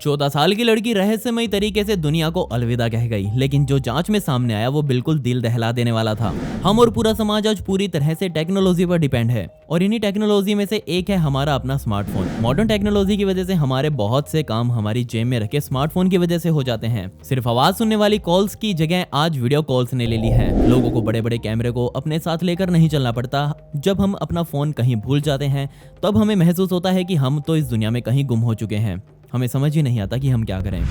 14 साल की लड़की रहस्यमयी तरीके से दुनिया को अलविदा कह गई, लेकिन जो जांच में सामने आया वो बिल्कुल दिल दहला देने वाला था। हम और पूरा समाज आज पूरी तरह से टेक्नोलॉजी पर डिपेंड है और इन्हीं टेक्नोलॉजी में से एक है हमारा अपना स्मार्टफोन। मॉडर्न टेक्नोलॉजी की वजह से हमारे बहुत से काम हमारी जेब में रखे स्मार्टफोन की वजह से हो जाते हैं। सिर्फ आवाज सुनने वाली कॉल्स की जगह आज वीडियो कॉल्स ने ले ली है। लोगों को बड़े बड़े कैमरे को अपने साथ लेकर नहीं चलना पड़ता। जब हम अपना फोन कहीं भूल जाते हैं तब हमें महसूस होता है कि हम तो इस दुनिया में कहीं गुम हो चुके हैं। हमें समझ ही नहीं आता कि हम क्या करें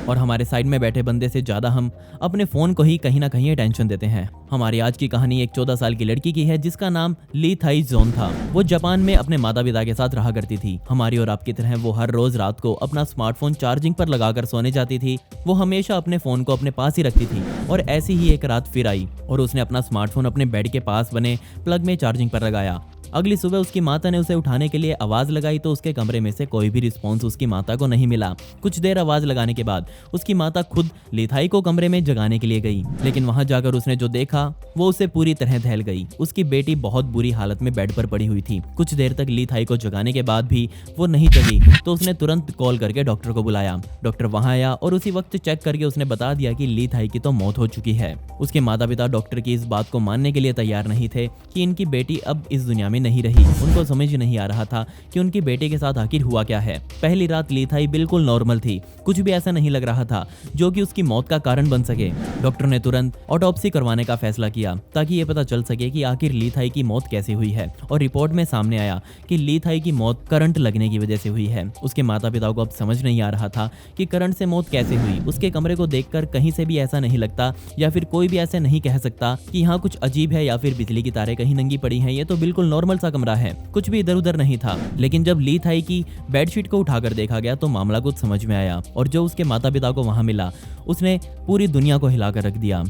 और हमारे साइड में बैठे बंदे से ज्यादा हम अपने फोन को ही कहीं ना कहीं अटेंशन देते हैं। हमारी आज की कहानी एक 14 साल की लड़की की है जिसका नाम ली थाई जोन था। वो जापान में अपने माता पिता के साथ रहा करती थी। हमारी और आपकी तरह वो हर रोज रात को अपना स्मार्टफोन चार्जिंग पर लगाकर सोने जाती थी। वो हमेशा अपने फोन को अपने पास ही रखती थी और ऐसी ही एक रात फिर आई और उसने अपना स्मार्टफोन अपने बेड के पास बने प्लग में चार्जिंग पर लगाया। अगली सुबह उसकी माता ने उसे उठाने के लिए आवाज लगाई तो उसके कमरे में से कोई भी रिस्पॉन्स उसकी माता को नहीं मिला। कुछ देर आवाज लगाने के बाद उसकी माता खुद लीथाई को कमरे में जगाने के लिए गई, लेकिन वहां जाकर उसने जो देखा वो उसे पूरी तरह दहल गई। उसकी बेटी बहुत बुरी हालत में बेड पर पड़ी हुई थी। कुछ देर तक लीथाई को जगाने के बाद भी वो नहीं जगी तो उसने तुरंत कॉल करके डॉक्टर को बुलाया। डॉक्टर वहां आया और उसी वक्त चेक करके उसने बता दिया कि लीथाई की तो मौत हो चुकी है। उसके माता पिता डॉक्टर की इस बात को मानने के लिए तैयार नहीं थे कि इनकी बेटी अब इस दुनिया में नहीं रही। उनको समझ नहीं आ रहा था कि उनकी बेटे के साथ आखिर हुआ क्या है। पहली रात लीथाई बिल्कुल नॉर्मल थी, कुछ भी ऐसा नहीं लग रहा था जो कि उसकी मौत का कारण बन सके। डॉक्टर ने तुरंत ऑटोप्सी करवाने का फैसला किया ताकि ये पता चल सके कि आखिर लीथाई की मौत कैसे हुई है और रिपोर्ट में सामने आया कि लीथाई की मौत करंट लगने की वजह से हुई है। उसके माता पिता को अब समझ नहीं आ रहा था कि करंट से मौत कैसे हुई। उसके कमरे को देखकर कहीं से भी ऐसा नहीं लगता या फिर कोई भी ऐसे नहीं कह सकता कि यहाँ कुछ अजीब है या फिर बिजली की तारें कहीं नंगी पड़ी हैं। ये तो बिल्कुल नॉर्मल सा कमरा है, कुछ भी इधर उधर नहीं था। लेकिन जब लीथाई की बेडशीट को उठाकर देखा गया तो मामला कुछ समझ में आया और जो उसके माता पिता को वहां मिला उसने पूरी दुनिया को हिलाकर रख दिया।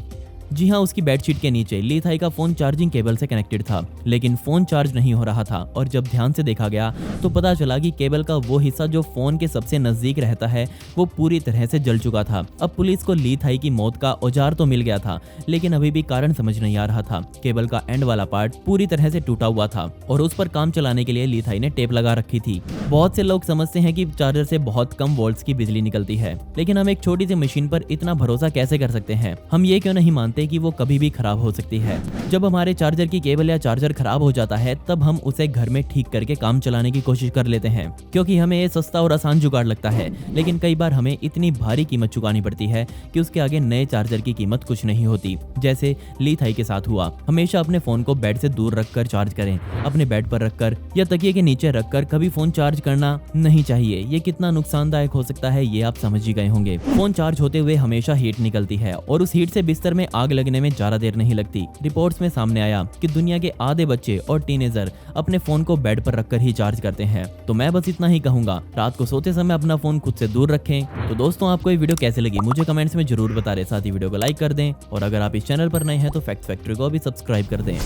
जी हाँ, उसकी बेडशीट के नीचे लीथाई का फोन चार्जिंग केबल से कनेक्टेड था, लेकिन फोन चार्ज नहीं हो रहा था और जब ध्यान से देखा गया तो पता चला कि केबल का वो हिस्सा जो फोन के सबसे नजदीक रहता है वो पूरी तरह से जल चुका था। अब पुलिस को लीथाई की मौत का औजार तो मिल गया था, लेकिन अभी भी कारण समझ नहीं आ रहा था। केबल का एंड वाला पार्ट पूरी तरह से टूटा हुआ था और उस पर काम चलाने के लिए लीथाई ने टेप लगा रखी थी। बहुत से लोग समझते हैं कि चार्जर से बहुत कम वोल्ट्स की बिजली निकलती है, लेकिन हम एक छोटी सी मशीन पर इतना भरोसा कैसे कर सकते हैं? हम ये क्यों नहीं मानते कि वो कभी भी खराब हो सकती है? जब हमारे चार्जर की केबल या चार्जर खराब हो जाता है तब हम उसे घर में ठीक करके काम चलाने की कोशिश कर लेते हैं क्योंकि हमें ये सस्ता और आसान जुगाड़ लगता है। लेकिन कई बार हमें इतनी भारी कीमत चुकानी पड़ती है कि उसके आगे नए चार्जर की कीमत कुछ नहीं होती, जैसे लीथाई के साथ हुआ। हमेशा अपने फोन को बेड से दूर रखकर चार्ज करें। अपने बेड पर रखकर या तकिए के नीचे रखकर कभी फोन चार्ज करना नहीं चाहिए। ये कितना नुकसानदायक हो सकता है ये आप समझ ही गए होंगे। फोन चार्ज होते हुए हमेशा हीट निकलती है और उस हीट से बिस्तर में आग लगने में ज्यादा देर नहीं लगती। रिपोर्ट्स में सामने आया कि दुनिया के आधे बच्चे और टीनेजर अपने फोन को बेड पर रखकर ही चार्ज करते हैं। तो मैं बस इतना ही कहूंगा, रात को सोते समय अपना फोन खुद से दूर रखें। तो दोस्तों, आपको ये वीडियो कैसे लगी मुझे कमेंट्स में जरूर बता दें। साथ ही वीडियो को लाइक कर दें और अगर आप इस चैनल पर नए हैं तो फैक्ट फैक्ट्री को भी सब्सक्राइब कर दें।